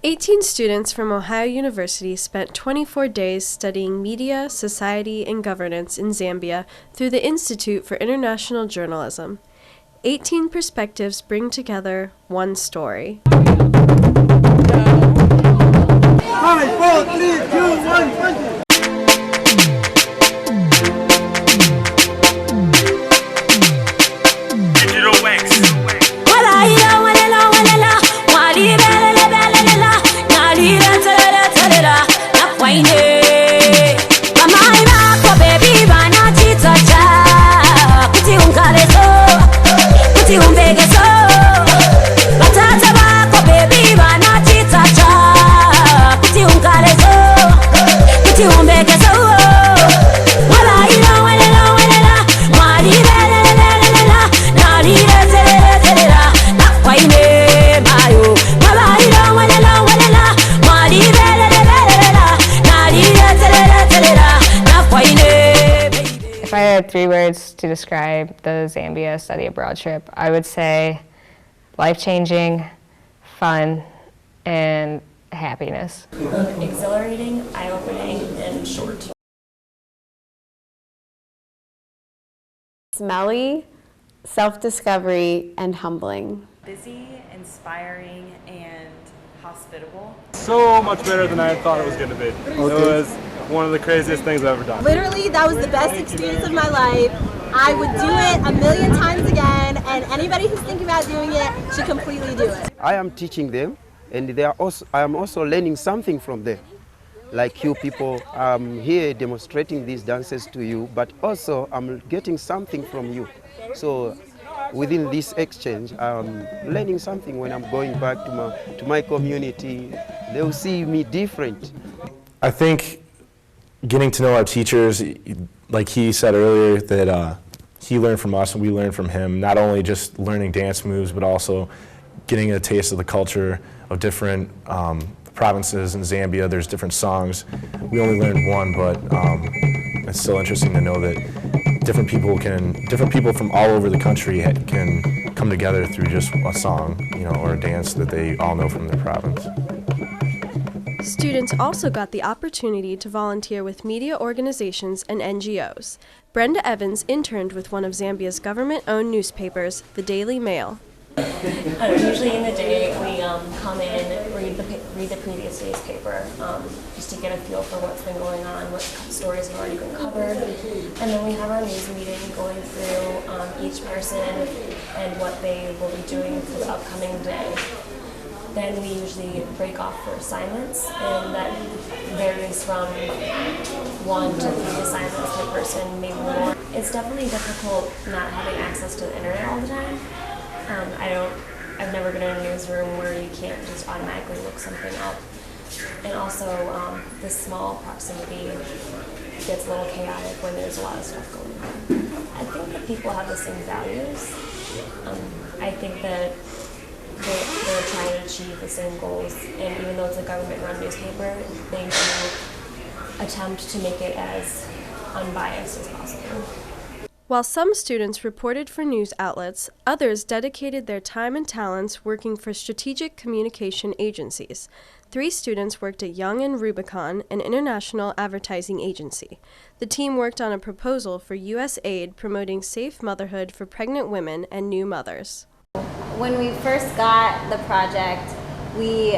18 students from Ohio University spent 24 days studying media, society, and governance in Zambia through the Institute for International Journalism. 18 perspectives bring together one story. 5, 4, 3, 2, 1, 20. If I had 3 words to describe the Zambia study abroad trip, I would say life-changing, fun, and happiness. Exhilarating, eye-opening, and short. Smelly, self-discovery, and humbling. Busy, inspiring, and hospitable. So much better than I thought it was going to be. It was one of the craziest things I've ever done. Literally, that was the best experience of my life. I would do it a million times again, and anybody who's thinking about doing it should completely do it. I am teaching them, and I am also learning something from them. Like you people, I'm here demonstrating these dances to you, but also I'm getting something from you. So within this exchange, I'm learning something. When I'm going back to my community, they'll see me different. I think getting to know our teachers, like he said earlier, that he learned from us and we learned from him, not only just learning dance moves, but also getting a taste of the culture of different provinces in Zambia. There's different songs. We only learned one, but it's still interesting to know that different people from all over the country can come together through just a song, or a dance that they all know from their province. Students also got the opportunity to volunteer with media organizations and NGOs. Brenda Evans interned with one of Zambia's government-owned newspapers, the Daily Mail. Usually in the day, we come in, read the previous day's paper, just to get a feel for what's been going on, what stories have already been covered. And then we have our news meeting going through each person and what they will be doing for the upcoming day. Then we usually break off for assignments, and that varies from 1 to 3 assignments per person, maybe more. It's definitely difficult not having access to the internet all the time. I've never been in a newsroom where you can't just automatically look something up. And also, the small proximity gets a little chaotic when there's a lot of stuff going on. I think that people have the same values. I think that they're trying to achieve the same goals, and even though it's a government-run newspaper, they do attempt to make it as unbiased as possible. While some students reported for news outlets, others dedicated their time and talents working for strategic communication agencies. 3 students worked at Young and Rubicon, an international advertising agency. The team worked on a proposal for U.S. aid promoting safe motherhood for pregnant women and new mothers. When we first got the project, we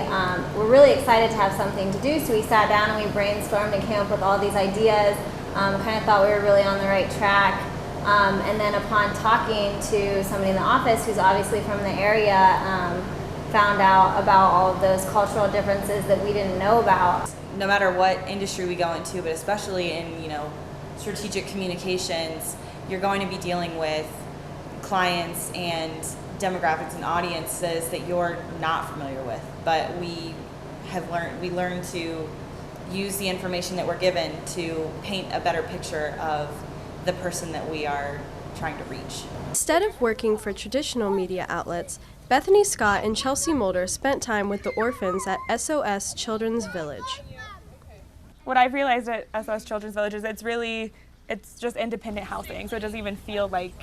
were really excited to have something to do, so we sat down and we brainstormed and came up with all these ideas, kind of thought we were really on the right track. And then upon talking to somebody in the office who's obviously from the area, found out about all of those cultural differences that we didn't know about. No matter what industry we go into, but especially in strategic communications, you're going to be dealing with clients and demographics and audiences that you're not familiar with. But we learn to use the information that we're given to paint a better picture of the person that we are trying to reach. Instead of working for traditional media outlets, Bethany Scott and Chelsea Mulder spent time with the orphans at SOS Children's Village. What I've realized at SOS Children's Village is it's just independent housing, so it doesn't even feel like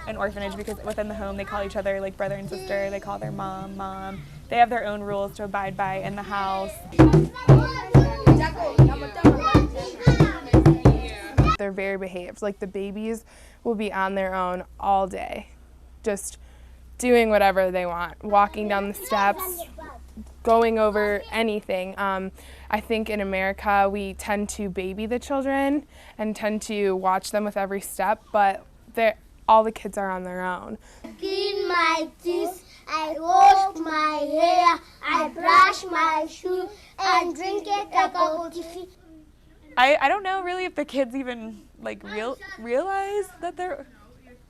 an orphanage, because within the home they call each other like brother and sister, they call their mom, they have their own rules to abide by in the house. They're very behaved. Like the babies will be on their own all day, just doing whatever they want, walking down the steps, going over anything. I think in America we tend to baby the children and tend to watch them with every step, but all the kids are on their own. Clean my teeth, I wash my hair, I brush my shoes, and drink a cup of coffee. I don't know really if the kids even like realize that they're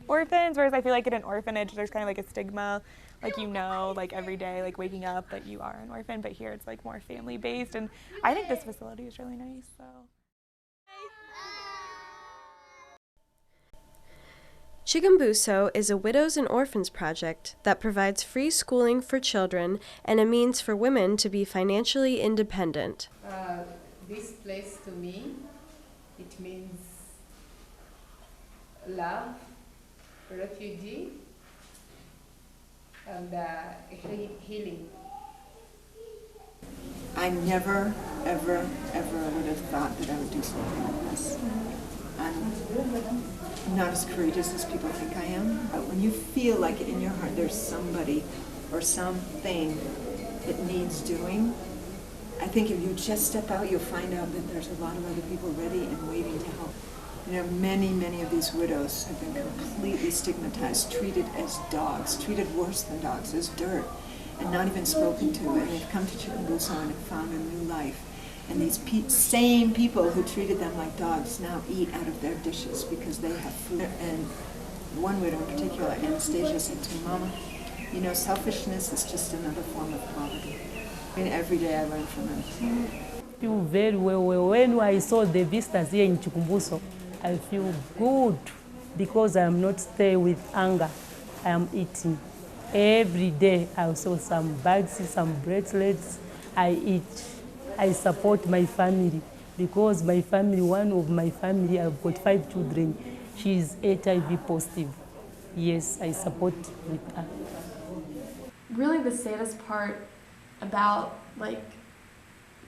orphans, whereas I feel like in an orphanage there's kind of like a stigma, like like every day, like waking up that you are an orphan, but here it's like more family based, and I think this facility is really nice. So. Chigumbuso is a widows and orphans project that provides free schooling for children and a means for women to be financially independent. This place to me, it means love, refugee, and healing. I never, ever, ever would have thought that I would do something like this. I'm not as courageous as people think I am, but when you feel like in your heart there's somebody or something that needs doing, I think if you just step out, you'll find out that there's a lot of other people ready and waiting to help. You know, many of these widows have been completely stigmatized, treated as dogs, treated worse than dogs, as dirt, and not even spoken to. And they've come to Chigumbuso and have found a new life. And these same people who treated them like dogs now eat out of their dishes because they have food. And one widow in particular, Anastasia, said to me, Mama, you know, selfishness is just another form of poverty. And every day I learn from them. I feel very well. When I saw the visitors here in Chigumbuso, I feel good because I am not staying with anger. I am eating. Every day I saw some bags, some bracelets. I eat. I support my family because my family, one of my family, I've got 5 children. She is HIV positive. Yes, I support with her. Really the saddest part about like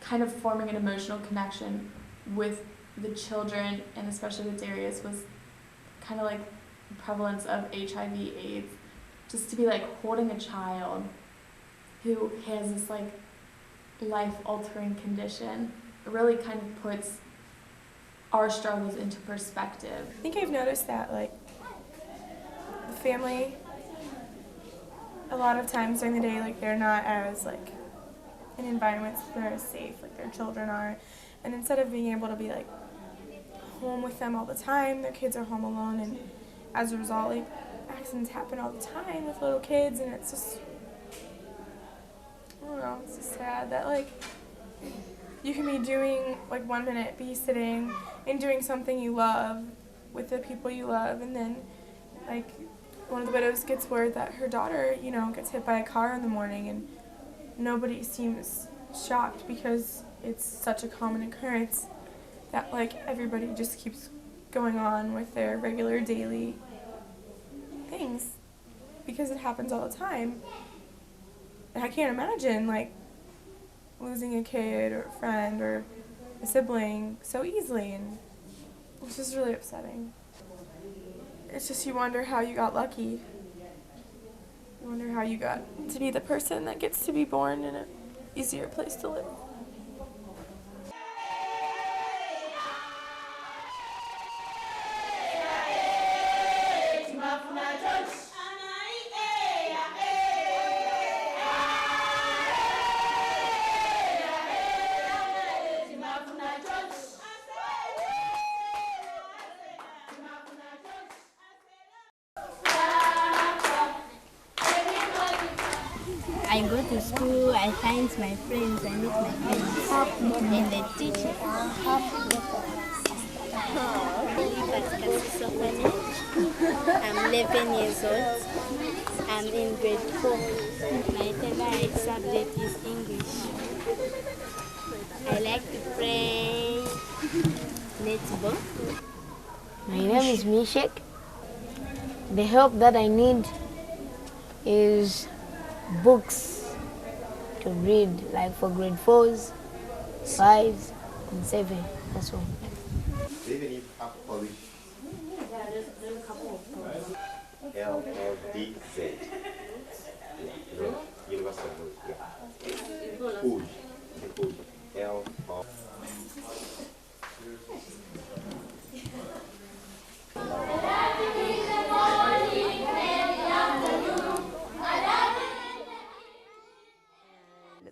kind of forming an emotional connection with the children and especially with Darius was kind of like the prevalence of HIV/AIDS. Just to be like holding a child who has this like life-altering condition, it really kind of puts our struggles into perspective. I think I've noticed that like the family, a lot of times during the day, like they're not as like in environments that are as safe, like their children are, and instead of being able to be like home with them all the time, their kids are home alone, and as a result, like accidents happen all the time with little kids, and it's just, I don't know, it's just sad that like you can be doing like 1 minute babysitting and doing something you love with the people you love, and then like one of the widows gets word that her daughter, you know, gets hit by a car in the morning, and nobody seems shocked because it's such a common occurrence that like everybody just keeps going on with their regular daily things because it happens all the time. And I can't imagine like losing a kid or a friend or a sibling so easily, and it's just really upsetting. It's just you wonder how you got lucky. You wonder how you got to be the person that gets to be born in an easier place to live. I go to school, I find my friends, I meet my friends, and the teacher. I'm 11 years old. I'm in grade 4. My favorite subject is English. I like to play netball. My name is Mishek. The help that I need is books to read, like for grade 4s, 5s, and 7. That's all. They even need half Polish. Yeah, there's a couple of them. LLDZ. Universal Blues. Yeah. Uj. L.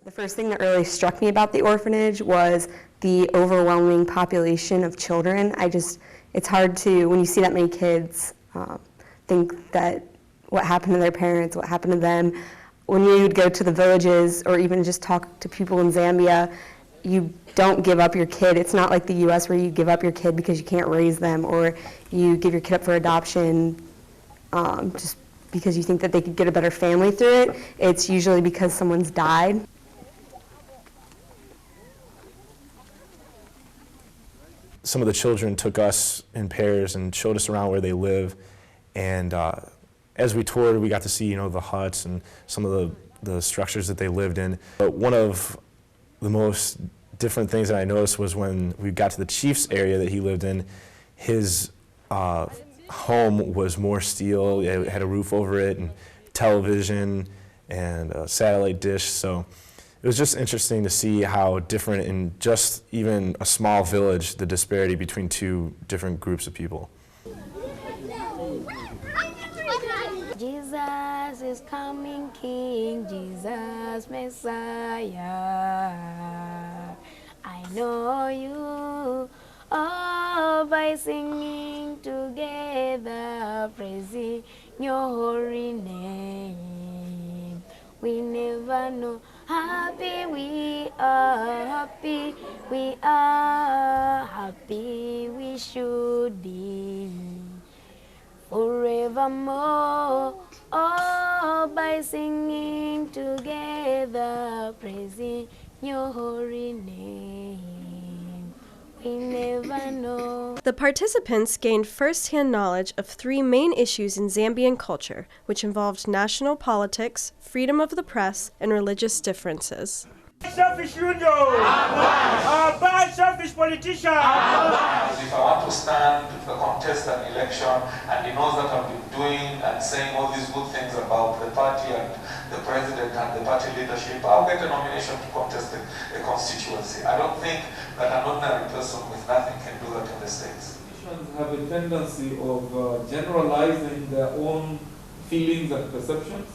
The first thing that really struck me about the orphanage was the overwhelming population of children. It's hard to, when you see that many kids, think that what happened to their parents, what happened to them. When you would go to the villages or even just talk to people in Zambia, you don't give up your kid. It's not like the US where you give up your kid because you can't raise them, or you give your kid up for adoption just because you think that they could get a better family through it. It's usually because someone's died. Some of the children took us in pairs and showed us around where they live, and as we toured, we got to see, the huts and some of the structures that they lived in. But one of the most different things that I noticed was when we got to the chief's area that he lived in, his home was more steel. It had a roof over it and television and a satellite dish. So it was just interesting to see how different in just even a small village, the disparity between two different groups of people. Jesus is coming, King Jesus Messiah. I know you all by singing together, praising your holy name. We never know happy we are, happy we are, happy we should be. Forevermore, all by singing together, praising your holy name. We never know. The participants gained first-hand knowledge of 3 main issues in Zambian culture, which involved national politics, freedom of the press, and religious differences. Selfish union! Bad selfish politicians! If I want to stand to contest an election and he knows that I've been doing and saying all these good things about the party and the president and the party leadership, I'll get a nomination to contest a constituency. I don't think that an ordinary person with nothing can do that in the States. Politicians have a tendency of generalizing their own feelings and perceptions,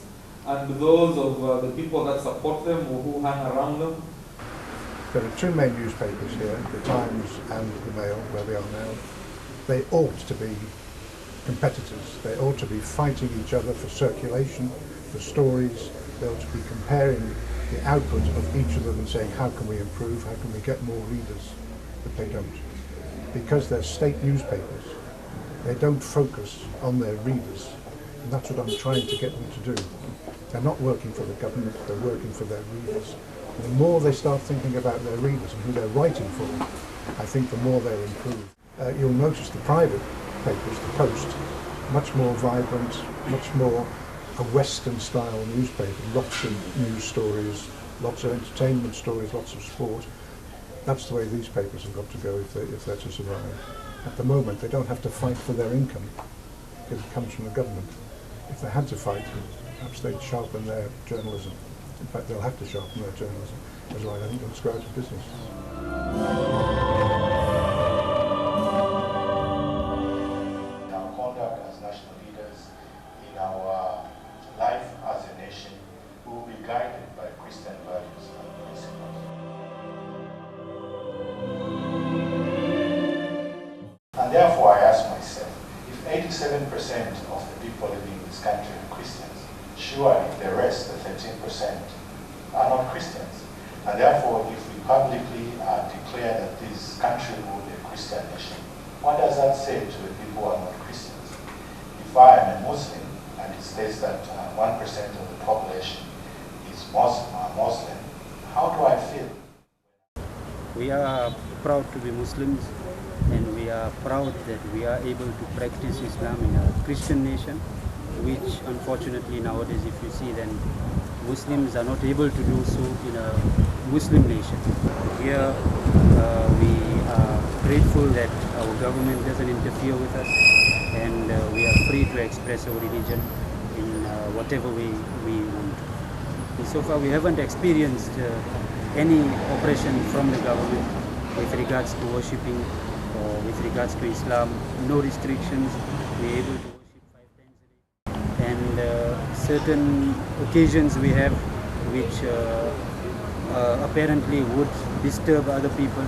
and those of the people that support them or who hang around them. There are 2 main newspapers here, the Times and the Mail, where they are now. They ought to be competitors. They ought to be fighting each other for circulation, for stories. They ought to be comparing the output of each of them and saying, how can we improve, how can we get more readers? But they don't. Because they're state newspapers, they don't focus on their readers. And that's what I'm trying to get them to do. They're not working for the government, they're working for their readers. And the more they start thinking about their readers and who they're writing for, I think the more they'll improve. You'll notice the private papers, the Post, much more vibrant, much more a Western-style newspaper, lots of news stories, lots of entertainment stories, lots of sport. That's the way these papers have got to go if they're to survive. At the moment, they don't have to fight for their income because it comes from the government. If they had to fight, perhaps they'd sharpen their journalism. In fact, they'll have to sharpen their journalism. Otherwise, I think they'll go out of business. In our conduct as national leaders, in our life as a nation, we will be guided by Christian values and principles. And therefore, I ask myself, if 87% of the people living in this country are Christians, surely the rest, the 13%, are not Christians. And therefore, if we publicly declare that this country will be a Christian nation, what does that say to the people who are not Christians? If I am a Muslim and it states that 1% of the population is Muslim, how do I feel? We are proud to be Muslims, and we are proud that we are able to practice Islam in a Christian nation. which unfortunately nowadays, if you see, then Muslims are not able to do so in a Muslim nation. Here we are grateful that our government doesn't interfere with us, and we are free to express our religion in whatever way we want. And so far we haven't experienced any oppression from the government with regards to worshipping or with regards to Islam. No restrictions. We're able to worship 5 times a day. And certain occasions we have which apparently would disturb other people,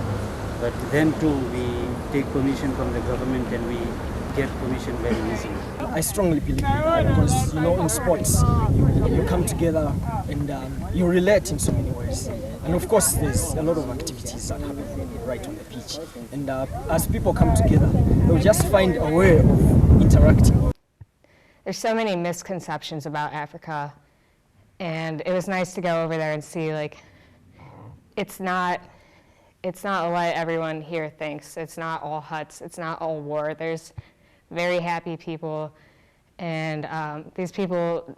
but then too we take permission from the government and we get permission very easily. I strongly believe that because, you know, in sports you come together and you relate in so many ways. And of course there's a lot of activities that happen right on the pitch. And as people come together, they'll just find a way of interacting. There's so many misconceptions about Africa, and it was nice to go over there and see, like, it's not what everyone here thinks. It's not all huts, it's not all war. There's very happy people, and these people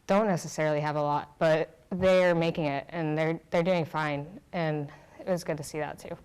don't necessarily have a lot, but they're making it, and they're doing fine, and it was good to see that too.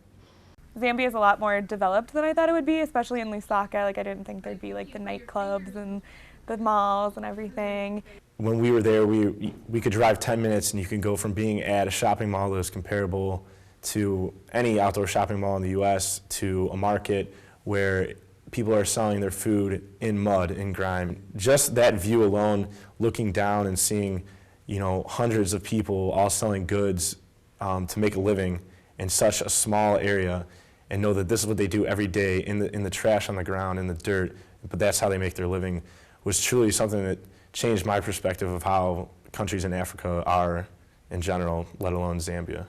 Zambia is a lot more developed than I thought it would be, especially in Lusaka. Like, I didn't think there'd be like the nightclubs and the malls and everything. When we were there, we could drive 10 minutes and you can go from being at a shopping mall that was comparable to any outdoor shopping mall in the US to a market where people are selling their food in mud, in grime. Just that view alone, looking down and seeing, you know, hundreds of people all selling goods to make a living in such a small area, and know that this is what they do every day in the trash on the ground, in the dirt, but that's how they make their living, was truly something that changed my perspective of how countries in Africa are in general, let alone Zambia.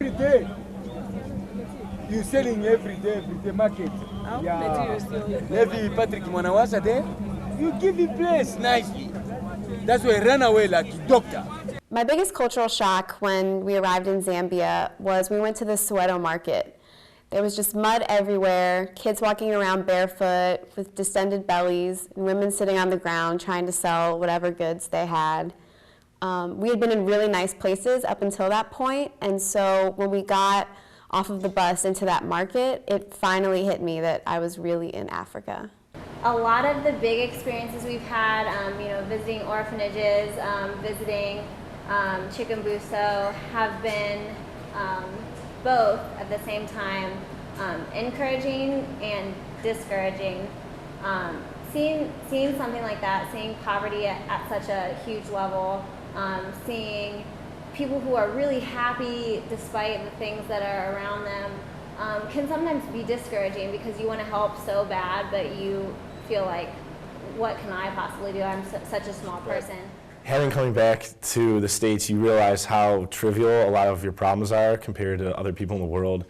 Every day, you're selling every day market. Levi Patrick Mwanawasa there, you give him place nicely. That's why I ran away like a doctor. My biggest cultural shock when we arrived in Zambia was we went to the Soweto market. There was just mud everywhere, kids walking around barefoot with distended bellies, and women sitting on the ground trying to sell whatever goods they had. We had been in really nice places up until that point, and so when we got off of the bus into that market, it finally hit me that I was really in Africa. A lot of the big experiences we've had, visiting orphanages, visiting Chikumbuso, have been both at the same time encouraging and discouraging. Seeing something like that, seeing poverty at such a huge level, seeing people who are really happy despite the things that are around them, can sometimes be discouraging because you want to help so bad, but you feel like, what can I possibly do? I'm such a small person. Having coming back to the States, you realize how trivial a lot of your problems are compared to other people in the world.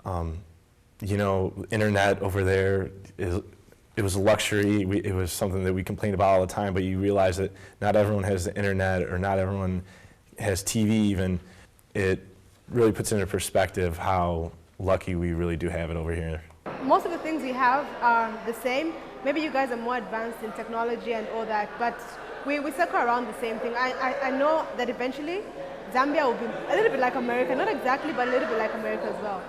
You know, internet over there, it was a luxury. It was something that we complained about all the time, but you realize that not everyone has the internet, or not everyone has TV even. It really puts into perspective how lucky we really do have it over here. Most of the things we have are the same. Maybe you guys are more advanced in technology and all that, but we circle around the same thing. I know that eventually Zambia will be a little bit like America, not exactly, but a little bit like America as well.